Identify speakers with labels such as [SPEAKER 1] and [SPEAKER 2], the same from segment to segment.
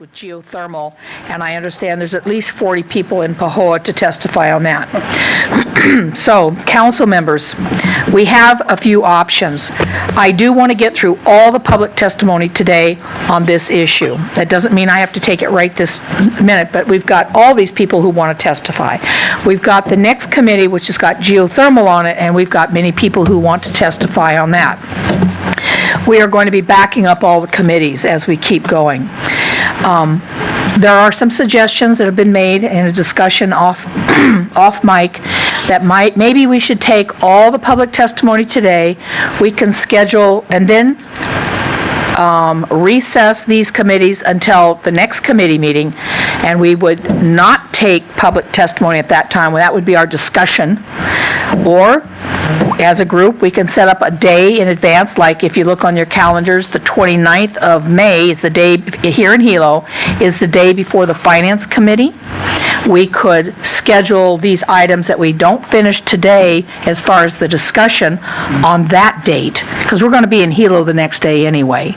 [SPEAKER 1] with geothermal, and I understand there's at least 40 people in Pahoa to testify on that. So, council members, we have a few options. I do want to get through all the public testimony today on this issue. That doesn't mean I have to take it right this minute, but we've got all these people who want to testify. We've got the next committee, which has got geothermal on it, and we've got many people who want to testify on that. We are going to be backing up all the committees as we keep going. There are some suggestions that have been made in a discussion off mic that maybe we should take all the public testimony today. We can schedule and then recess these committees until the next committee meeting, and we would not take public testimony at that time. Well, that would be our discussion. Or as a group, we can set up a day in advance, like if you look on your calendars, the 29th of May is the day, here in Hilo, is the day before the Finance Committee. We could schedule these items that we don't finish today as far as the discussion on that date, because we're going to be in Hilo the next day anyway.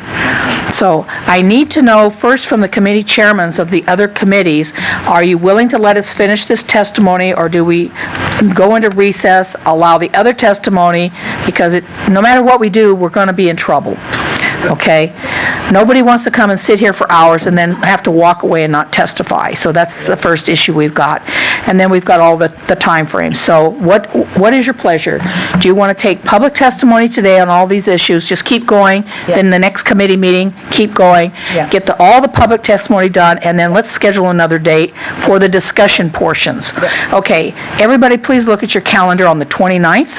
[SPEAKER 1] So I need to know first from the committee chairmen of the other committees, are you willing to let us finish this testimony, or do we go into recess, allow the other testimony, because no matter what we do, we're going to be in trouble. Okay? Nobody wants to come and sit here for hours and then have to walk away and not testify. So that's the first issue we've got. And then we've got all the time frames. So what is your pleasure? Do you want to take public testimony today on all these issues? Just keep going.
[SPEAKER 2] Yeah.
[SPEAKER 1] Then the next committee meeting, keep going.
[SPEAKER 2] Yeah.
[SPEAKER 1] Get all the public testimony done, and then let's schedule another date for the discussion portions.
[SPEAKER 2] Yeah.
[SPEAKER 1] Okay. Everybody please look at your calendar on the 29th.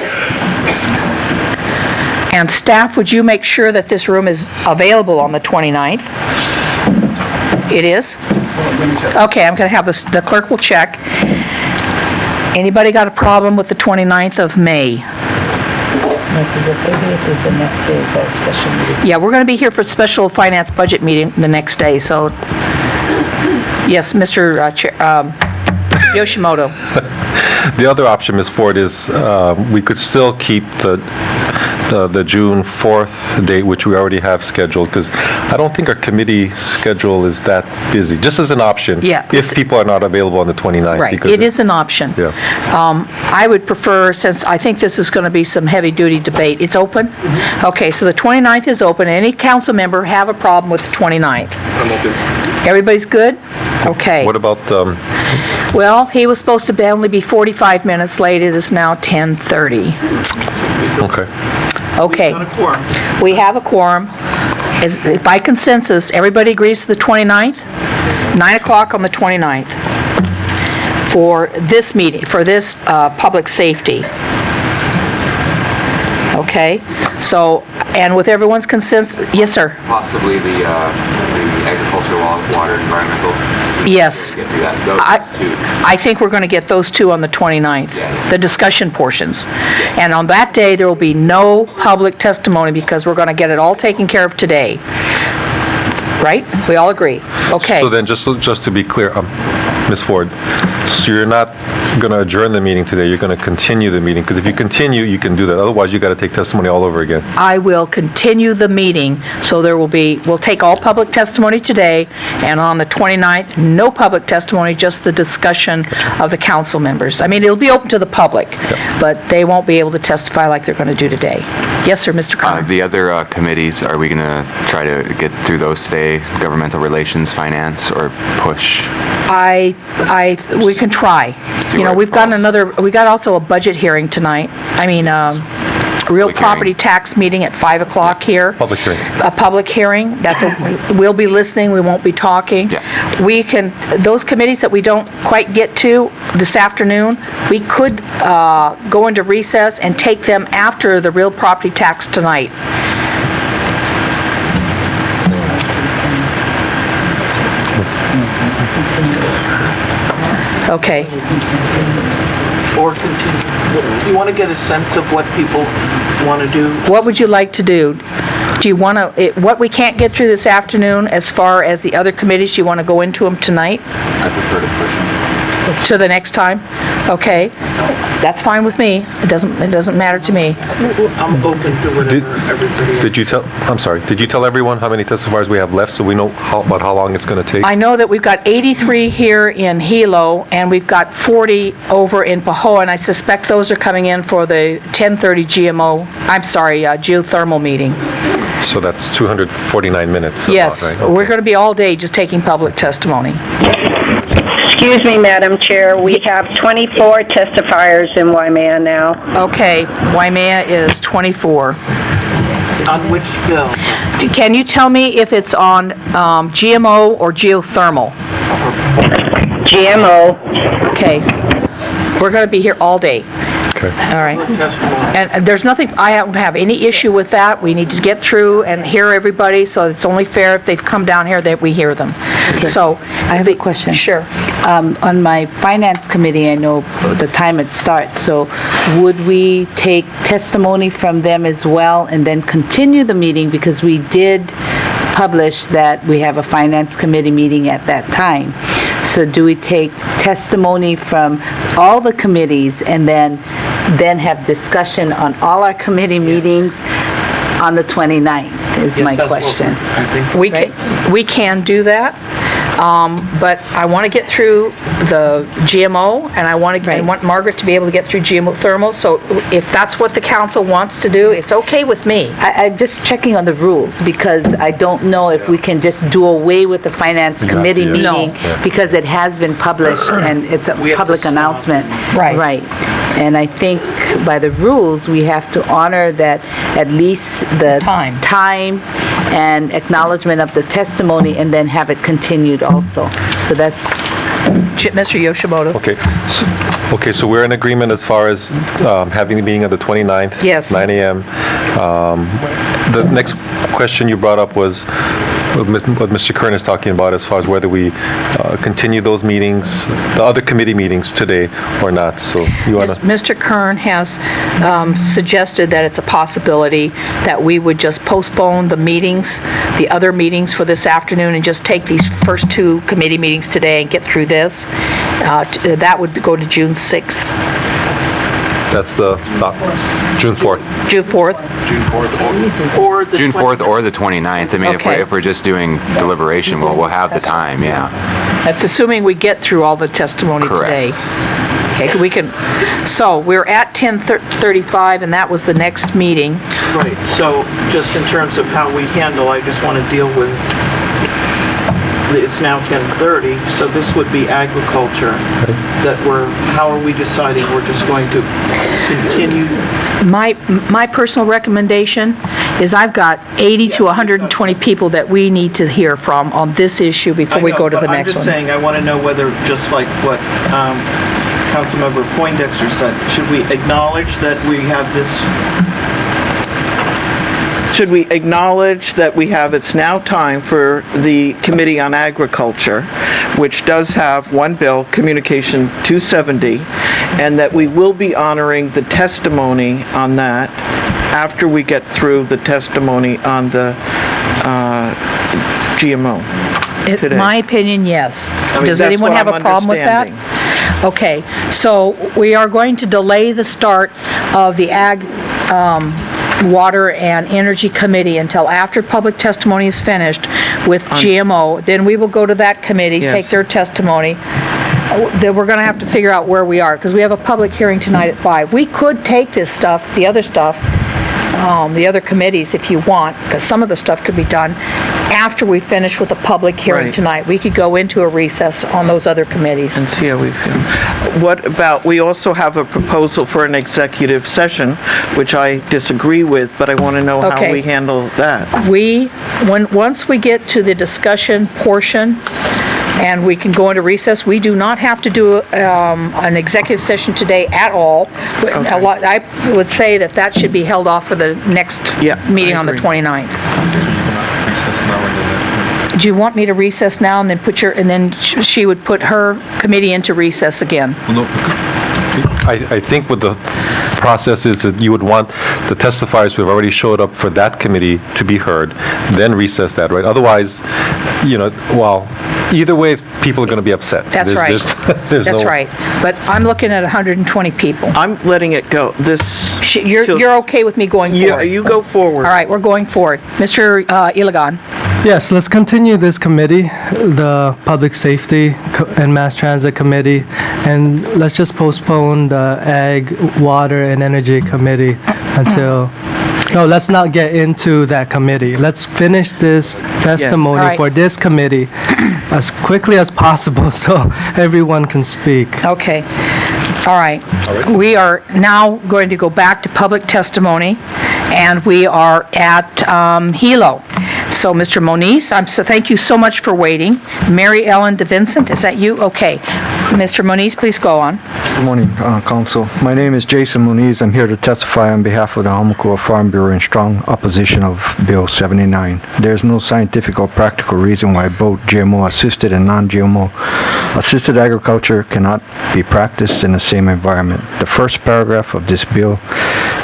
[SPEAKER 1] And staff, would you make sure that this room is available on the 29th? It is? Okay, I'm going to have the clerk will check. Anybody got a problem with the 29th of May?
[SPEAKER 2] Because the 30th is the next day, so special meeting.
[SPEAKER 1] Yeah, we're going to be here for special finance budget meeting the next day, so. Yes, Mr. Yoshimoto.
[SPEAKER 3] The other option, Ms. Ford, is we could still keep the June 4th date, which we already have scheduled, because I don't think our committee schedule is that busy, just as an option.
[SPEAKER 1] Yeah.
[SPEAKER 3] If people are not available on the 29th.
[SPEAKER 1] Right,
[SPEAKER 3] because
[SPEAKER 1] it is an option.
[SPEAKER 3] Yeah.
[SPEAKER 1] I would prefer, since I think this is going to be some heavy-duty debate, it's open?
[SPEAKER 3] Mm-hmm.
[SPEAKER 1] Okay, so the 29th is open. Any council member have a problem with the 29th?
[SPEAKER 3] I'm open.
[SPEAKER 1] Everybody's good? Okay.
[SPEAKER 3] What about,
[SPEAKER 1] Well, he was supposed to only be 45 minutes late. It is now 10:30.
[SPEAKER 3] okay.
[SPEAKER 1] Okay. We have a quorum. By consensus, everybody agrees to the 29th? 9 o'clock on the 29th for this meeting, for this public safety. Okay? So, and with everyone's consensus, yes, sir?
[SPEAKER 4] Possibly the agricultural laws, water, environmental.
[SPEAKER 1] Yes.
[SPEAKER 4] Get through that. Those two.
[SPEAKER 1] I think we're going to get those two on the 29th,
[SPEAKER 4] Yeah.
[SPEAKER 1] the discussion portions. And on that day, there will be no public testimony because we're going to get it all taken care of today. Right? We all agree? Okay.
[SPEAKER 3] So then, just to be clear, Ms. Ford, so you're not going to adjourn the meeting today, you're going to continue the meeting, because if you continue, you can do that. Otherwise, you got to take testimony all over again.
[SPEAKER 1] I will continue the meeting, so we'll take all public testimony today, and on the 29th, no public testimony, just the discussion of the council members. I mean, it'll be open to the public, but they won't be able to testify like they're going to do today. Yes, sir, Mr. Connor.
[SPEAKER 4] The other committees, are we going to try to get through those today? Governmental relations, finance, or push?
[SPEAKER 1] We can try. You know,
[SPEAKER 4] where it
[SPEAKER 1] we've got
[SPEAKER 4] falls.
[SPEAKER 1] we got also a budget hearing tonight. I mean, real
[SPEAKER 4] Public
[SPEAKER 1] property
[SPEAKER 4] hearing.
[SPEAKER 1] tax meeting at 5 o'clock here.
[SPEAKER 3] Public hearing.
[SPEAKER 1] A public hearing. We'll be listening, we won't be talking.
[SPEAKER 4] Yeah.
[SPEAKER 1] We can, those committees that we don't quite get to this afternoon, we could go into recess and take them after the real property tax tonight. Okay.
[SPEAKER 5] Or continue. You want to get a sense of what people want to do?
[SPEAKER 1] What would you like to do? Do you want to, what we can't get through this afternoon, as far as the other committees, you want to go into them tonight?
[SPEAKER 4] I prefer to push them.
[SPEAKER 1] To the next time? Okay. That's fine with me. It doesn't matter to me.
[SPEAKER 5] I'm open to whatever everybody.
[SPEAKER 3] Did you tell, I'm sorry, did you tell everyone how many testifiers we have left so we know about how long it's going to take?
[SPEAKER 1] I know that we've got 83 here in Hilo, and we've got 40 over in Pahoa, and I suspect those are coming in for the 10:30 geothermal meeting.
[SPEAKER 3] So that's 249 minutes. about,
[SPEAKER 1] Yes,
[SPEAKER 3] right?
[SPEAKER 1] we're
[SPEAKER 3] Okay.
[SPEAKER 1] going to be all day just taking public testimony.
[SPEAKER 6] Excuse me, Madam Chair, we have 24 testifiers in Waimea now.
[SPEAKER 1] Okay, Waimea is 24.
[SPEAKER 5] On which bill?
[SPEAKER 1] Can you tell me if it's on GMO or geothermal?
[SPEAKER 6] GMO.
[SPEAKER 1] Okay, we're going to be here all day.
[SPEAKER 3] Okay.
[SPEAKER 1] All right.
[SPEAKER 5] Testimony.
[SPEAKER 1] And there's nothing, I don't have any issue with that. We need to get through and hear everybody, so it's only fair if they've come down here that we hear them. So.
[SPEAKER 2] I have a question.
[SPEAKER 1] Sure.
[SPEAKER 2] On my finance committee, I know the time it starts, so would we take testimony from them as well and then continue the meeting, because we did publish that we have a finance committee meeting at that time. So do we take testimony from all the committees and then have discussion on all our committee meetings on the 29th, is my
[SPEAKER 5] Yes, that's what
[SPEAKER 2] question.
[SPEAKER 5] I think.
[SPEAKER 1] We can do that, but I want to get through the GMO, and I want Margaret to be able to get through geothermal, so if that's what the council wants to do, it's okay with me.
[SPEAKER 2] I'm just checking on the rules, because I don't know if we can just do away with the finance committee
[SPEAKER 3] yeah.
[SPEAKER 2] meeting,
[SPEAKER 1] No.
[SPEAKER 2] because it has been published and it's a
[SPEAKER 5] We have
[SPEAKER 2] public
[SPEAKER 5] to stop.
[SPEAKER 2] announcement.
[SPEAKER 1] Right.
[SPEAKER 2] Right. And I think by the rules, we have to honor that, at least the time and acknowledgement of the testimony, and then have it continued also. So that's,
[SPEAKER 1] Mr. Yoshimoto?
[SPEAKER 3] Okay, so we're in agreement as far as having the meeting on the 29th?
[SPEAKER 1] Yes.
[SPEAKER 3] 9 a.m. The next question you brought up was what Mr. Kern is talking about as far as whether we continue those meetings, the other committee meetings today or not. So you want to...
[SPEAKER 1] Mr. Kern has suggested that it's a possibility that we would just postpone the meetings, the other meetings for this afternoon, and just take these first two committee meetings today and get through this. That would go to June 6th.
[SPEAKER 3] That's the thought. June 4th.
[SPEAKER 1] June 4th?
[SPEAKER 5] Or the
[SPEAKER 4] June 4th
[SPEAKER 5] 20th.
[SPEAKER 4] or the 29th. I mean,
[SPEAKER 1] Okay.
[SPEAKER 4] if we're just doing deliberation, we'll have the time, yeah.
[SPEAKER 1] That's assuming we get through all the testimony today.
[SPEAKER 4] Correct.
[SPEAKER 1] Okay, we can, so we're at 10:35, and that was the next meeting.
[SPEAKER 5] Right, so just in terms of how we handle, I just want to deal with, it's now 10:30, so this would be agriculture how are we deciding we're just going to continue?
[SPEAKER 1] My personal recommendation is I've got 80 to 120 people that we need to hear from on this issue before we
[SPEAKER 5] I know,
[SPEAKER 1] go to the
[SPEAKER 5] but
[SPEAKER 1] next
[SPEAKER 5] I'm just
[SPEAKER 1] one.
[SPEAKER 5] saying, I want to know whether, just like what Councilmember Poindexter said, should we acknowledge that we have this? Should we acknowledge that we have, it's now time for the Committee on Agriculture, which does have one bill, Communication 270, and that we will be honoring the testimony on that after we get through the testimony on the GMO today?
[SPEAKER 1] In my opinion, yes.
[SPEAKER 5] mean,
[SPEAKER 1] Does
[SPEAKER 5] that's
[SPEAKER 1] anyone
[SPEAKER 5] what
[SPEAKER 1] have
[SPEAKER 5] I'm
[SPEAKER 1] a problem with that? Okay, so we are going to delay the start of the Ag, Water and Energy Committee until after public testimony is finished with GMO. Then we will go to that committee, take
[SPEAKER 5] Yes.
[SPEAKER 1] their testimony. Then we're going to have to figure out where we are, because we have a public hearing tonight at 5. We could take this stuff, the other stuff, the other committees if you want, because some of the stuff could be done after we finish with a public hearing
[SPEAKER 5] Right.
[SPEAKER 1] tonight. We could go into a recess on those other committees.
[SPEAKER 5] And see how we feel. What about, we also have a proposal for an executive session, which I disagree with, but I want to know how
[SPEAKER 1] Okay.
[SPEAKER 5] we handle that.
[SPEAKER 1] Once we get to the discussion portion, and we can go into recess, we do not have to do an executive session today at all. I would say that should be held off for the next
[SPEAKER 5] Yeah,
[SPEAKER 1] meeting
[SPEAKER 5] I
[SPEAKER 1] on the
[SPEAKER 5] agree.
[SPEAKER 1] 29th. Do you want me to recess now and then and then she would put her committee into recess again?
[SPEAKER 3] No, I think what the process is that you would want the testifiers who have already showed up for that committee to be heard, then recess that, right? Otherwise, well, either way, people are going to be upset.
[SPEAKER 1] That's right.
[SPEAKER 3] There's
[SPEAKER 1] That's
[SPEAKER 3] no-
[SPEAKER 1] right. But I'm looking at 120 people.
[SPEAKER 5] I'm letting it go.
[SPEAKER 1] You're okay with me going
[SPEAKER 5] Yeah,
[SPEAKER 1] forward?
[SPEAKER 5] you go forward.
[SPEAKER 1] All right, we're going forward. Mr. Iligan?
[SPEAKER 7] Yes, let's continue this committee, the Public Safety and Mass Transit Committee, and let's just postpone the Ag, Water, and Energy Committee until, no, let's not get into that committee. Let's finish this
[SPEAKER 1] All
[SPEAKER 7] testimony
[SPEAKER 1] right.
[SPEAKER 7] for this committee as quickly as possible so everyone can speak.
[SPEAKER 1] Okay. All right. We are now going to go back to public testimony, and we are at Hilo. So, Mr. Moniz, thank you so much for waiting. Mary Ellen DeVincent, is that you? Okay. Mr. Moniz, please go on.
[SPEAKER 8] Good morning, Council. My name is Jason Muniz. I'm here to testify on behalf of the Hamakua Farm Bureau in strong opposition of Bill 79. There's no scientific or practical reason why both GMO-assisted and non-GMO-assisted agriculture cannot be practiced in the same environment. The first paragraph of this bill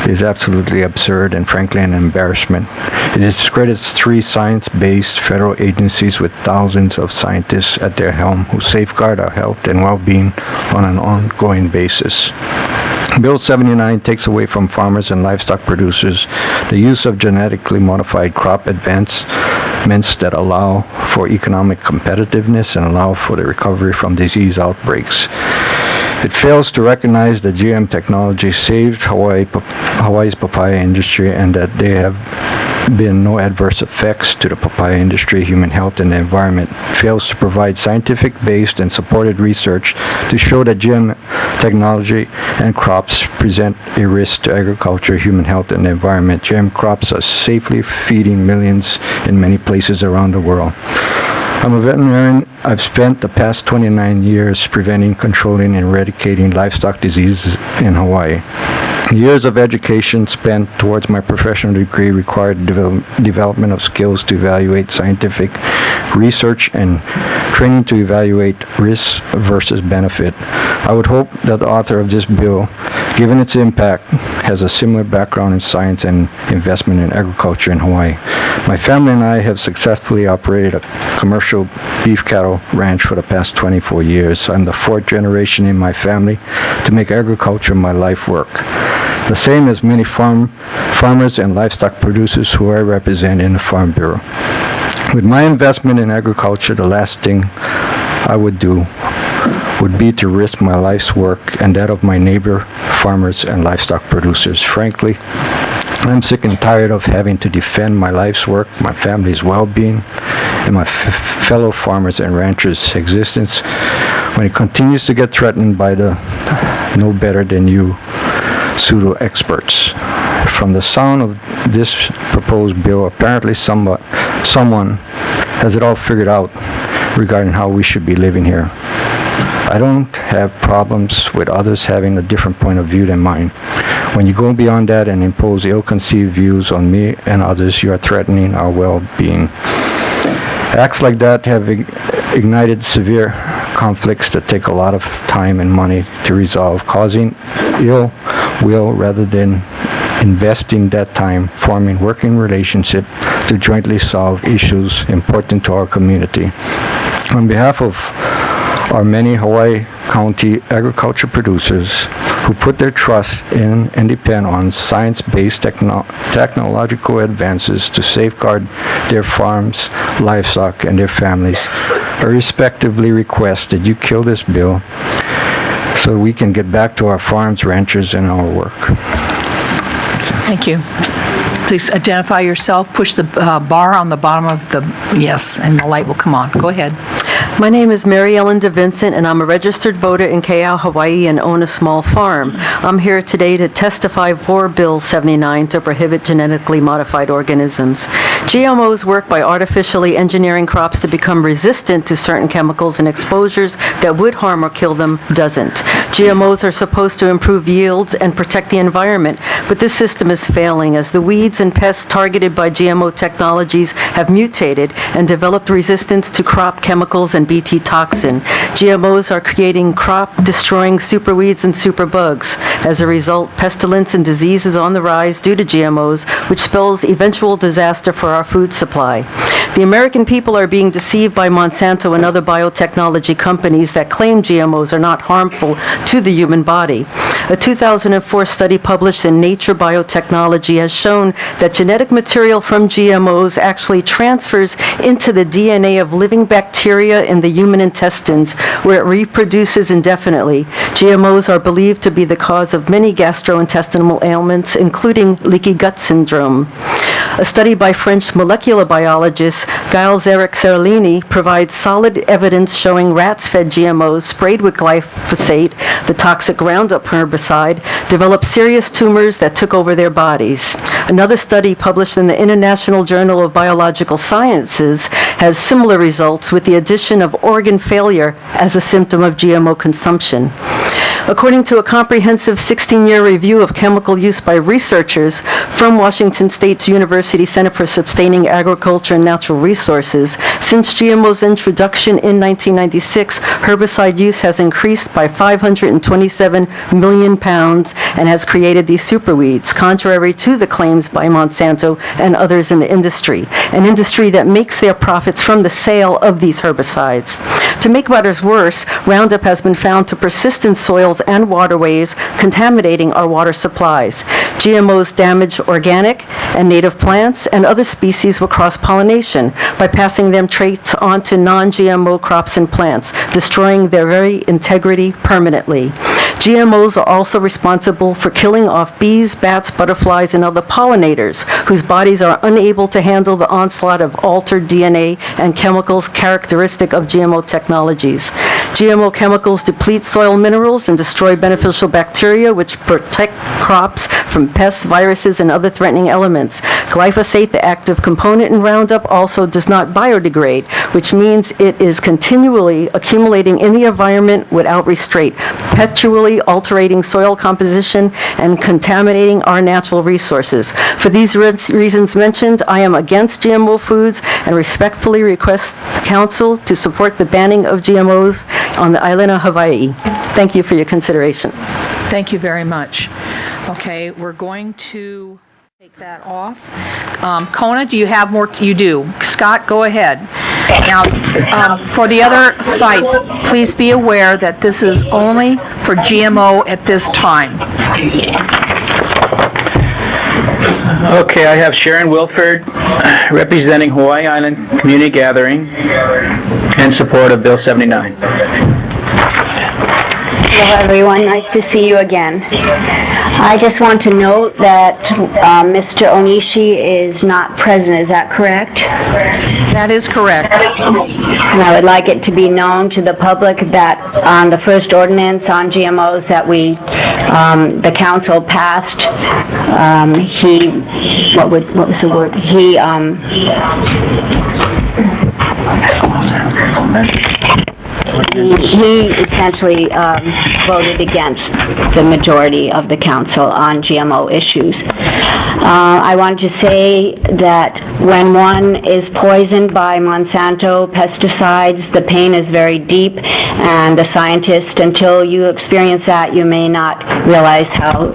[SPEAKER 8] is absolutely absurd and frankly an embarrassment. It discredits three science-based federal agencies with thousands of scientists at their helm who safeguard our health and well-being on an ongoing basis. Bill 79 takes away from farmers and livestock producers the use of genetically modified crop advancements that allow for economic competitiveness and allow for the recovery from disease outbreaks. It fails to recognize that GM technology saved Hawaii's papaya industry and that there have been no adverse effects to the papaya industry, human health, and the environment. It fails to provide scientific-based and supported research to show that GM technology and crops present a risk to agriculture, human health, and the environment. GM crops are safely feeding millions in many places around the world. I'm a veterinarian. I've spent the past 29 years preventing, controlling, and eradicating livestock diseases in Hawaii. Years of education spent towards my professional degree required development of skills to evaluate scientific research and training to evaluate risk versus benefit. I would hope that the author of this bill, given its impact, has a similar background in science and investment in agriculture in Hawaii. My family and I have successfully operated a commercial beef cattle ranch for the past 24 years. I'm the fourth generation in my family to make agriculture my life work. The same as many farmers and livestock producers who I represent in the Farm Bureau. With my investment in agriculture, the last thing I would do would be to risk my life's work and that of my neighbor farmers and livestock producers. Frankly, I'm sick and tired of having to defend my life's work, my family's well-being, and my fellow farmers and ranchers' existence when it continues to get threatened by the no better than you pseudo-experts. From the sound of this proposed bill, apparently someone has it all figured out regarding how we should be living here. I don't have problems with others having a different point of view than mine. When you go beyond that and impose ill-conceived views on me and others, you are threatening our well-being. Acts like that have ignited severe conflicts that take a lot of time and money to resolve, causing ill will rather than investing that time forming working relationship to jointly solve issues important to our community. On behalf of our many Hawaii County agriculture producers who put their trust in and depend on science-based technological advances to safeguard their farms, livestock, and their families, I respectively request that you kill this bill so we can get back to our farms, ranchers, and our work.
[SPEAKER 1] Thank you. Please identify yourself, push the bar on the bottom of the, yes, and the light will come on. Go ahead.
[SPEAKER 9] My name is Mary Ellen DeVincent, and I'm a registered voter in Keau, Hawaii, and own a small farm. I'm here today to testify for Bill 79 to prohibit genetically modified organisms. GMOs work by artificially engineering crops to become resistant to certain chemicals, and exposures that would harm or kill them doesn't. GMOs are supposed to improve yields and protect the environment, but this system is failing as the weeds and pests targeted by GMO technologies have mutated and developed resistance to crop chemicals and Bt toxin. GMOs are creating crop-destroying superweeds and superbugs. As a result, pestilence and disease is on the rise due to GMOs, which spells eventual disaster for our food supply. The American people are being deceived by Monsanto and other biotechnology companies that claim GMOs are not harmful to the human body. A 2004 study published in Nature Biotechnology has shown that genetic material from GMOs actually transfers into the DNA of living bacteria in the human intestines, where it reproduces indefinitely. GMOs are believed to be the cause of many gastrointestinal ailments, including leaky gut syndrome. A study by French molecular biologist Gilles Eric Serlini provides solid evidence showing rats fed GMOs sprayed with glyphosate, the toxic Roundup herbicide, developed serious tumors that took over their bodies. Another study published in the International Journal of Biological Sciences has similar results with the addition of organ failure as a symptom of GMO consumption. According to a comprehensive 16-year review of chemical use by researchers from Washington State's University Center for Sustaining Agriculture and Natural Resources, since GMO's introduction in 1996, herbicide use has increased by 527 million pounds and has created these superweeds, contrary to the claims by Monsanto and others in the industry, an industry that makes their profits from the sale of these herbicides. To make matters worse, Roundup has been found to persist in soils and waterways, contaminating our water supplies. GMOs damage organic and native plants and other species with cross-pollination by passing them traits on to non-GMO crops and plants, destroying their very integrity permanently. GMOs are also responsible for killing off bees, bats, butterflies, and other pollinators whose bodies are unable to handle the onslaught of altered DNA and chemicals characteristic of GMO technologies. GMO chemicals deplete soil minerals and destroy beneficial bacteria, which protect crops from pests, viruses, and other threatening elements. Glyphosate, the active component in Roundup, also does not biodegrade, which means it is continually accumulating in the environment without restraint, perpetually altering soil composition and contaminating our natural resources. For these reasons mentioned, I am against GMO foods and respectfully request the Council to support the banning of GMOs on the island of Hawaii. Thank you for your consideration.
[SPEAKER 1] Thank you very much. Okay, we're going to take that off. Kona, do you have more? You do. Scott, go ahead. Now, for the other sites, please be aware that this is only for GMO at this time.
[SPEAKER 10] Okay, I have Sharon Wilford representing Hawai'i Island Community Gathering in support of Bill 79.
[SPEAKER 6] Hello, everyone. Nice to see you again. I just want to note that Mr. Onishi is not present. Is that correct?
[SPEAKER 1] That is correct.
[SPEAKER 6] And I would like it to be known to the public that on the first ordinance on GMOs that the council passed, what was the word? He essentially voted against the majority of the council on GMO issues. I want to say that when one is poisoned by Monsanto pesticides, the pain is very deep, and the scientist, until you experience that, you may not realize how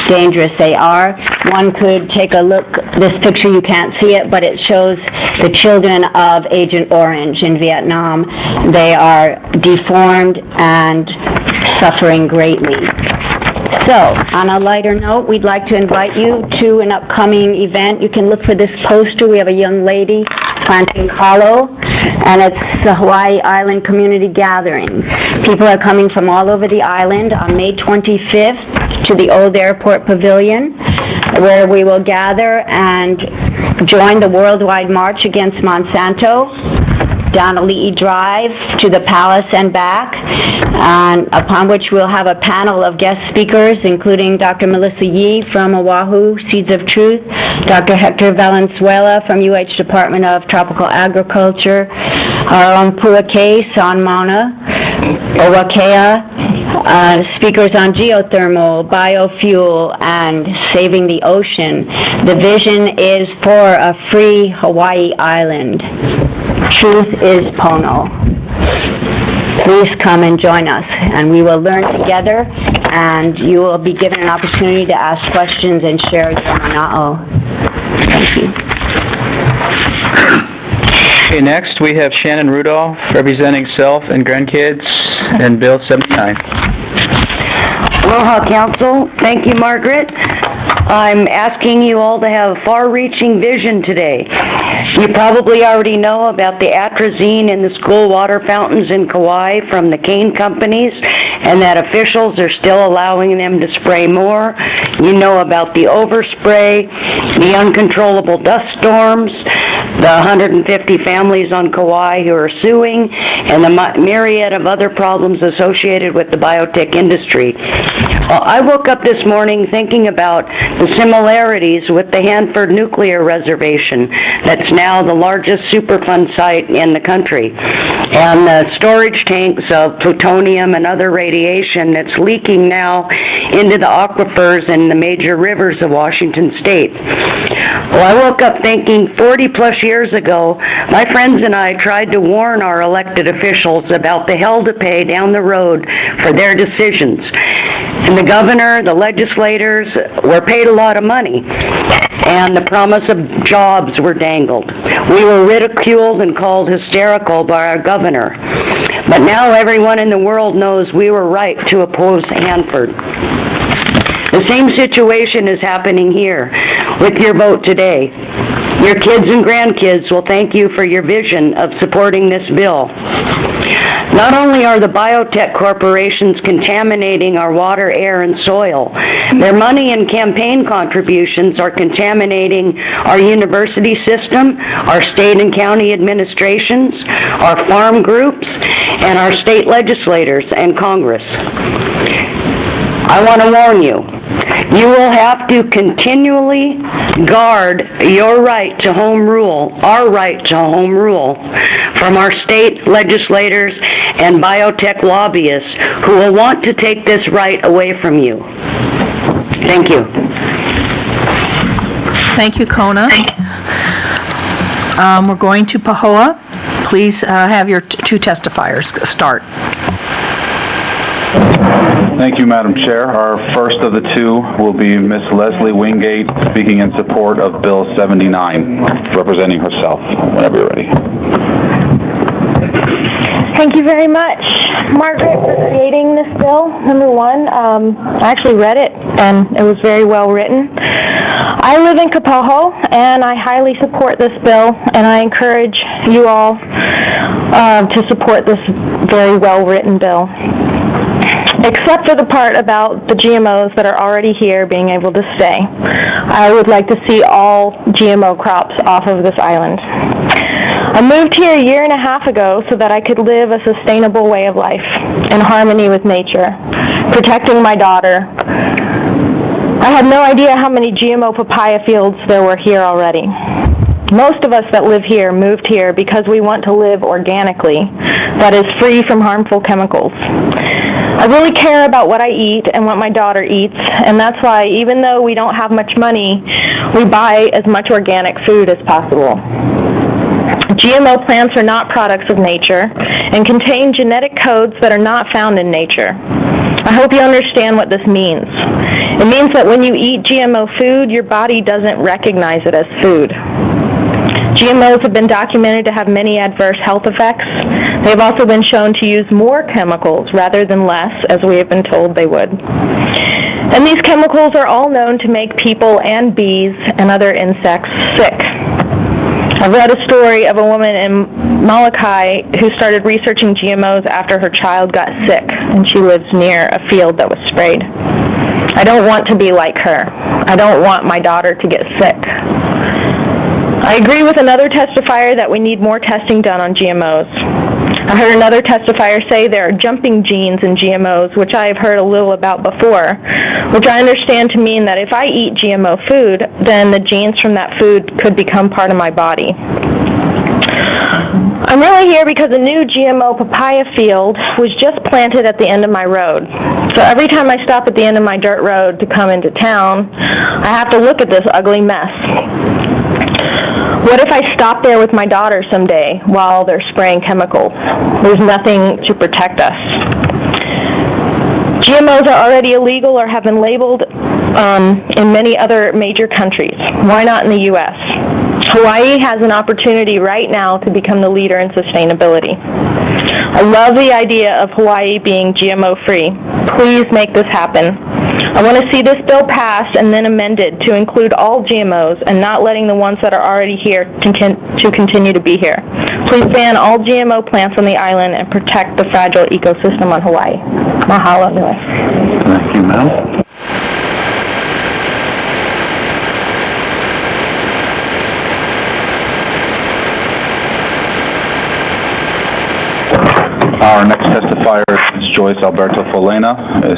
[SPEAKER 6] dangerous they are. One could take a look, this picture, you can't see it, but it shows the children of Agent Orange in Vietnam. They are deformed and suffering greatly. So, on a lighter note, we'd like to invite you to an upcoming event. You can look for this poster. We have a young lady planting kalo, and it's the Hawai'i Island Community Gathering. People are coming from all over the island on May 25th to the Old Airport Pavilion, where we will gather and join the worldwide march against Monsanto down Ali'i Drive to the palace and back, and upon which we'll have a panel of guest speakers, including Dr. Melissa Yee from Oahu, Seeds of Truth, Dr. Hector Valenzuela from UH Department of Tropical Agriculture, our own Pua Kay, San Mauna, Owakea, speakers on geothermal, biofuel, and saving the ocean. The vision is for a free Hawai'i Island. Truth is Pono. Please come and join us, and we will learn together, and you will be given an opportunity to ask questions and share your mana'o. Thank you.
[SPEAKER 10] Okay, next we have Shannon Rudolph representing self and grandkids and Bill 79.
[SPEAKER 11] Aloha, Council. Thank you, Margaret. I'm asking you all to have a far-reaching vision today. You probably already know about the atrazine in the school water fountains in Kauai from the cane companies, and that officials are still allowing them to spray more. You know about the overspray, the uncontrollable dust storms, the 150 families on Kauai who are suing, and the myriad of other problems associated with the biotech industry. Well, I woke up this morning thinking about the similarities with the Hanford Nuclear Reservation that's now the largest Superfund site in the country, and the storage tanks of plutonium and other radiation that's leaking now into the aquifers and the major rivers of Washington state. Well, I woke up thinking 40 plus years ago, my friends and I tried to warn our elected officials about the hell to pay down the road for their decisions. And the governor, the legislators were paid a lot of money, and the promise of jobs were dangled. We were ridiculed and called hysterical by our governor. But now everyone in the world knows we were right to oppose Hanford. The same situation is happening here with your vote today. Your kids and grandkids will thank you for your vision of supporting this bill. Not only are the biotech corporations contaminating our water, air, and soil, their money and campaign contributions are contaminating our university system, our state and county administrations, our farm groups, and our state legislators and Congress. I want to warn you, you will have to continually guard your right to home rule, our right to home rule, from our state legislators and biotech lobbyists who will want to take this right away from you. Thank you.
[SPEAKER 1] Thank you, Kona. We're going to Pahoa. Please have your two testifiers start.
[SPEAKER 12] Thank you, Madam Chair. Our first of the two will be Ms. Leslie Wingate, speaking in support of Bill 79, representing herself, whenever you're ready.
[SPEAKER 13] Thank you very much, Margaret, for creating this bill. Number one, I actually read it, and it was very well written. I live in Kapoho, and I highly support this bill, and I encourage you all to support this very well-written bill. Except for the part about the GMOs that are already here being able to stay. I would like to see all GMO crops off of this island. I moved here a year and a half ago so that I could live a sustainable way of life in harmony with nature, protecting my daughter. I had no idea how many GMO papaya fields there were here already. Most of us that live here moved here because we want to live organically, that is free from harmful chemicals. I really care about what I eat and what my daughter eats, and that's why even though we don't have much money, we buy as much organic food as possible. GMO plants are not products of nature and contain genetic codes that are not found in nature. I hope you understand what this means. It means that when you eat GMO food, your body doesn't recognize it as food. GMOs have been documented to have many adverse health effects. They have also been shown to use more chemicals rather than less, as we have been told they would. And these chemicals are all known to make people and bees and other insects sick. I've read a story of a woman in Molokai who started researching GMOs after her child got sick, and she lives near a field that was sprayed. I don't want to be like her. I don't want my daughter to get sick. I agree with another testifier that we need more testing done on GMOs. I heard another testifier say there are jumping genes in GMOs, which I have heard a little about before, which I understand to mean that if I eat GMO food, then the genes from that food could become part of my body. I'm really here because a new GMO papaya field was just planted at the end of my road. So every time I stop at the end of my dirt road to come into town, I have to look at this ugly mess. What if I stop there with my daughter someday while they're spraying chemicals? There's nothing to protect us. GMOs are already illegal or have been labeled in many other major countries. Why not in the U.S.? Hawaii has an opportunity right now to become the leader in sustainability. I love the idea of Hawaii being GMO-free. Please make this happen. I want to see this bill passed and then amended to include all GMOs and not letting the ones that are already here to continue to be here. Please ban all GMO plants on the island and protect the fragile ecosystem on Hawaii. Mahalo nui.
[SPEAKER 12] Thank you, ma'am. Our next testifier is Joyce Alberto Folena,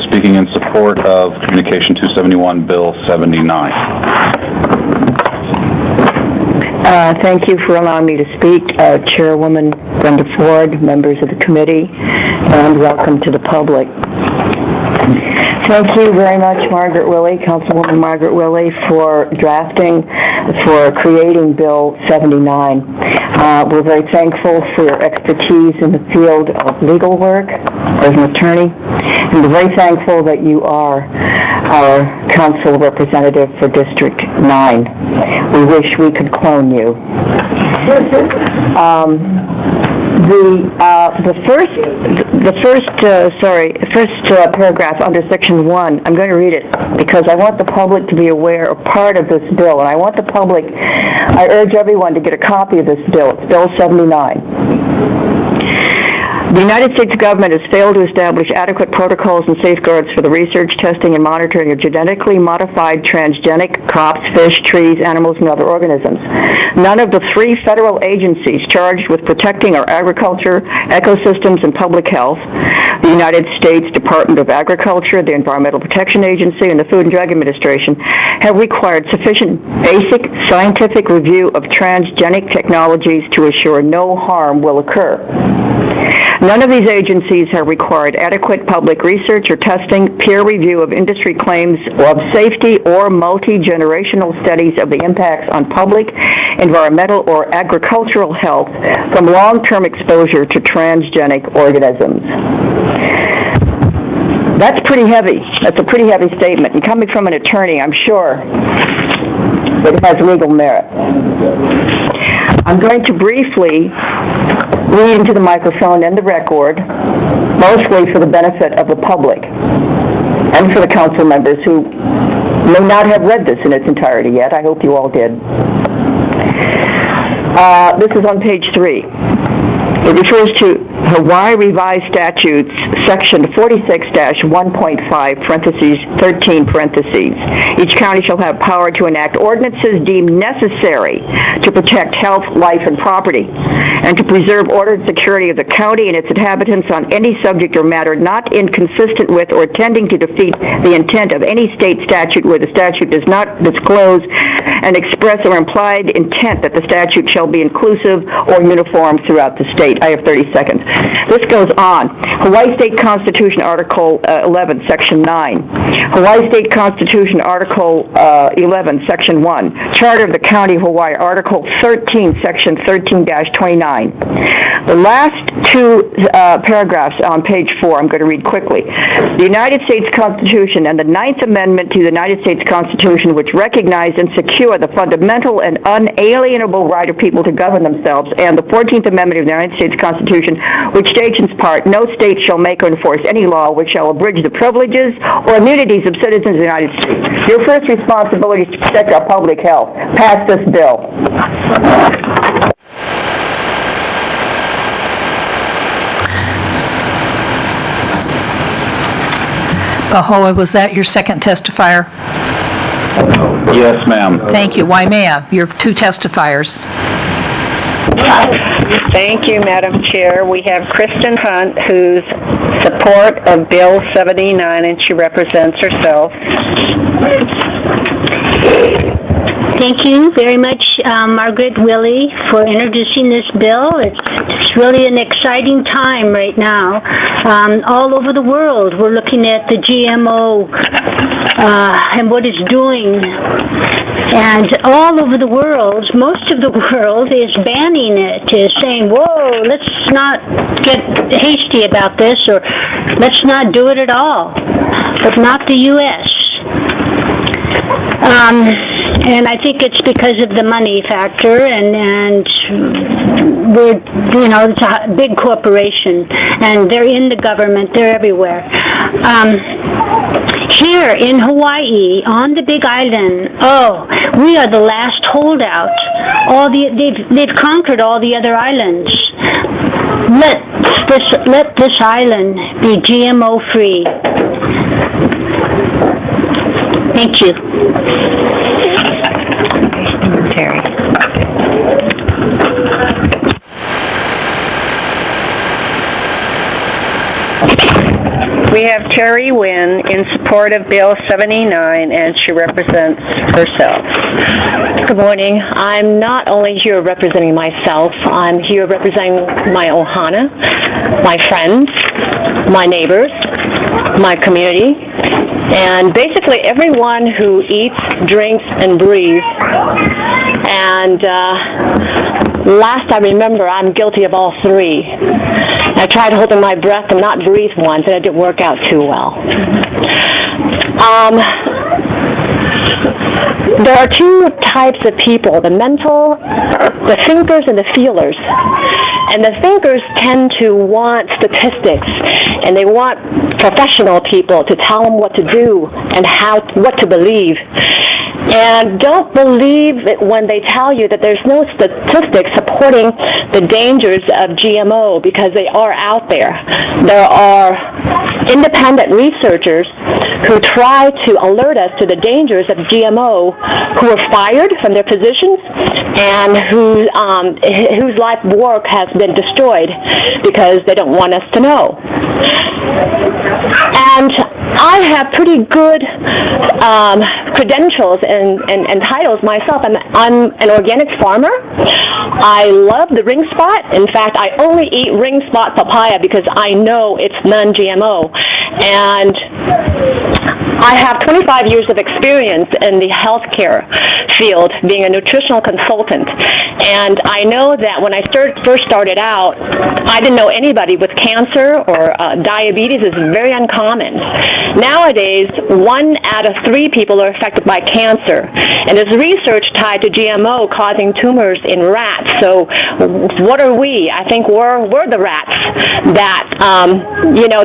[SPEAKER 12] speaking in support of Communication 271, Bill 79.
[SPEAKER 14] Thank you for allowing me to speak. Chairwoman Brenda Ford, members of the committee, and welcome to the public. Thank you very much, Margaret Wille, Councilwoman Margaret Wille, for creating Bill 79. We're very thankful for your expertise in the field of legal work as an attorney, and we're very thankful that you are our council representative for District 9. We wish we could clone you. The first paragraph under Section 1, I'm going to read it because I want the public to be aware of part of this bill, and I urge everyone to get a copy of this bill. It's Bill 79. The United States government has failed to establish adequate protocols and safeguards for the research, testing, and monitoring of genetically modified transgenic crops, fish, trees, animals, and other organisms. None of the 3 federal agencies charged with protecting our agriculture, ecosystems, and public health, the United States Department of Agriculture, the Environmental Protection Agency, and the Food and Drug Administration, have required sufficient basic scientific review of transgenic technologies to assure no harm will occur. None of these agencies have required adequate public research or testing, peer review of industry claims of safety, or multi-generational studies of the impacts on public, environmental, or agricultural health from long-term exposure to transgenic organisms. That's pretty heavy. That's a pretty heavy statement. And coming from an attorney, I'm sure that it has legal merit. I'm going to briefly read into the microphone and the record, mostly for the benefit of the public and for the council members who may not have read this in its entirety yet. I hope you all did. This is on page 3. It refers to Hawaii Revised Statutes, Section 46-1.5, parentheses, 13 parentheses. Each county shall have power to enact ordinances deemed necessary to protect health, life, and property, and to preserve order and security of the county and its inhabitants on any subject or matter not inconsistent with or tending to defeat the intent of any state statute where the statute does not disclose an express or implied intent that the statute shall be inclusive or uniform throughout the state. I have 30 seconds. This goes on. Hawaii State Constitution, Article 11, Section 9. Hawaii State Constitution, Article 11, Section 1. Charter of the County of Hawaii, Article 13, Section 13-29. The last 2 paragraphs on page 4, I'm going to read quickly. The United States Constitution and the 9th Amendment to the United States Constitution, which recognize and secure the fundamental and unalienable right of people to govern themselves, and the 14th Amendment of the United States Constitution, which states in part, no state shall make or enforce any law which shall abridge the privileges or immunities of citizens of the United States. Your first responsibility is to protect our public health. Pass this bill.
[SPEAKER 1] Ahoa, was that your second testifier?
[SPEAKER 12] Yes, ma'am.
[SPEAKER 1] Thank you. Waimea, your 2 testifiers.
[SPEAKER 15] Thank you, Madam Chair. We have Kristen Hunt, who's support of Bill 79, and she represents herself.
[SPEAKER 16] Thank you very much, Margaret Wille, for introducing this bill. It's really an exciting time right now. All over the world, we're looking at the GMO and what it's doing. And all over the world, most of the world is banning it, is saying, whoa, let's not get hasty about this, or let's not do it at all. But not the U.S. And I think it's because of the money factor, and we're, it's a big corporation, and they're in the government, they're everywhere. Here in Hawaii, on the Big Island, we are the last holdout. They've conquered all the other islands. Let this island be GMO free. Thank you.
[SPEAKER 15] Terry. We have Terry Wynn in support of Bill 79, and she represents herself.
[SPEAKER 17] Good morning. I'm not only here representing myself, I'm here representing my ohana, my friends, my neighbors, my community, and basically everyone who eats, drinks, and breathes. And last I remember, I'm guilty of all three. I tried holding my breath and not breathe once, and it didn't work out too well. There are two types of people, the mental, the thinkers, and the feelers. And the thinkers tend to want statistics, and they want professional people to tell them what to do and what to believe. And don't believe it when they tell you that there's no statistics supporting the dangers of GMO, because they are out there. There are independent researchers who try to alert us to the dangers of GMO, who are fired from their positions and whose life work has been destroyed because they don't want us to know. And I have pretty good credentials and titles myself. I'm an organic farmer. I love the ring spot. In fact, I only eat ring spot papaya because I know it's non-GMO. And I have 25 years of experience in the healthcare field, being a nutritional consultant. And I know that when I first started out, I didn't know anybody with cancer or diabetes. Is very uncommon. Nowadays, 1 out of 3 people are affected by cancer. And there's research tied to GMO causing tumors in rats. So what are we? I think we're the rats that,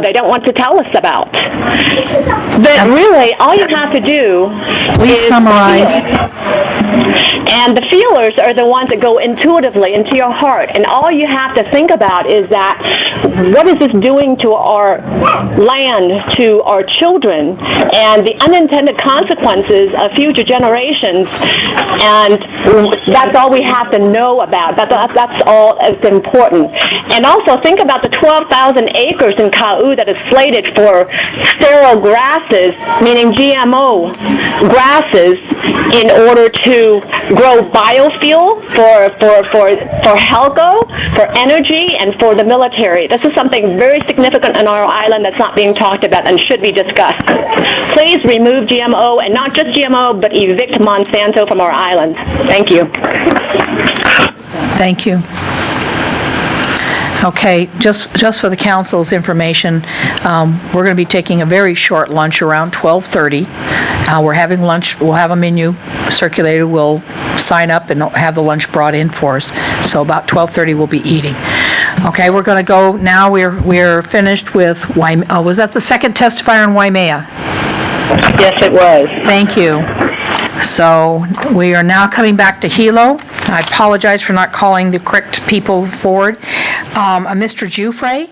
[SPEAKER 17] they don't want to tell us about. But really, all you have to do is
[SPEAKER 1] summarize.
[SPEAKER 17] And the feelers are the ones that go intuitively into your heart. And all you have to think about is that, what is this doing to our land, to our children, and the unintended consequences of future generations. And that's all we have to know about. That's all that's important. And also think about the 12,000 acres in Kau that is slated for sterile grasses, meaning GMO grasses, in order to grow biofuel for Helco, for energy, and for the military. This is something very significant on our island that's not being talked about and should be discussed. Please remove GMO, and not just GMO, but evict Monsanto from our island. Thank you.
[SPEAKER 1] Thank you. Okay, just for the council's information, we're going to be taking a very short lunch around 12:30. We're having lunch, we'll have a menu circulated, we'll sign up and have the lunch brought in for us. So about 12:30 we'll be eating. Okay, we're going to go now, we're finished with, was that the second testifier in Waimea?
[SPEAKER 15] Yes, it was.
[SPEAKER 1] Thank you. So we are now coming back to Hilo. I apologize for not calling the correct people forward. Mr. Giuffre?